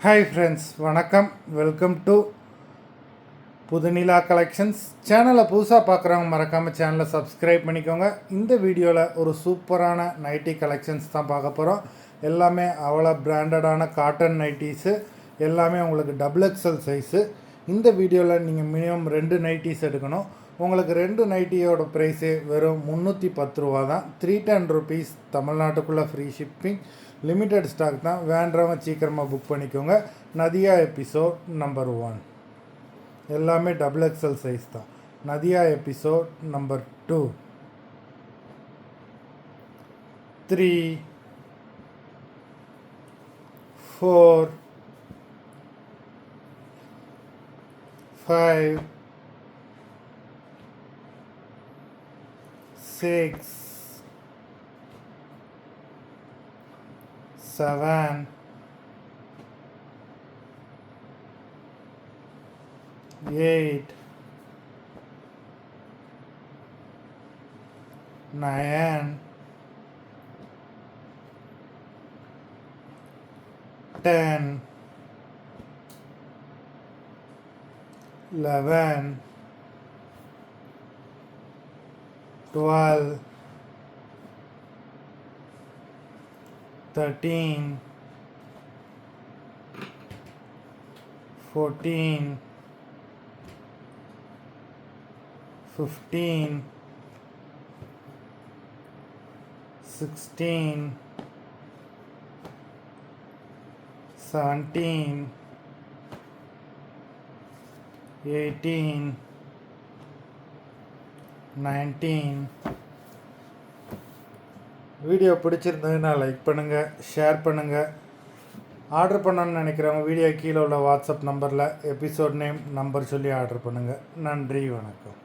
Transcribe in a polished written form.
Hi friends, வணக்கம். Welcome to Pudhunila collections. சேனலை புதுசாக பார்க்குறவங்க மறக்காமல் சேனலை சப்ஸ்கிரைப் பண்ணிக்கோங்க. இந்த வீடியோவில் ஒரு சூப்பரான நைட்டி கலெக்ஷன்ஸ் தான் பார்க்க போகிறோம். எல்லாமே அவ்வளோ பிராண்டடான காட்டன் நைட்டிஸு, எல்லாமே உங்களுக்கு டபுள் எக்ஸல் சைஸு. இந்த வீடியோவில் நீங்கள் மினிமம் 2 நைட்டிஸ் எடுக்கணும். உங்களுக்கு 2 நைட்டியோட ப்ரைஸு வெறும் 310 ரூபா தான். 310 ருபீஸ். தமிழ்நாட்டுக்குள்ளே ஃப்ரீ ஷிப்பிங். லிமிட்டட் ஸ்டாக் தான். வேண்டவங்க சீக்கிரமாக புக் பண்ணிக்கோங்க. நதியா எபிசோட் நம்பர் 1 எல்லாமே டபுள் எக்ஸல் சைஸ் தான். Nadiya episode number 2, 3, 4, 5, 6, 7, 8, 9, 10, 11, 12, 13, 14, 15, 16, 17, 18, 19. வீடியோ பிடிச்சிருந்ததுன்னா லைக் பண்ணுங்கள், ஷேர் பண்ணுங்கள். ஆர்டர் பண்ணணும்னு நினைக்கிறவங்க வீடியோ கீழே உள்ள வாட்ஸ்அப் நம்பரில் எபிசோட் நேம் நம்பர் சொல்லி ஆர்டர் பண்ணுங்கள். நன்றி, வணக்கம்.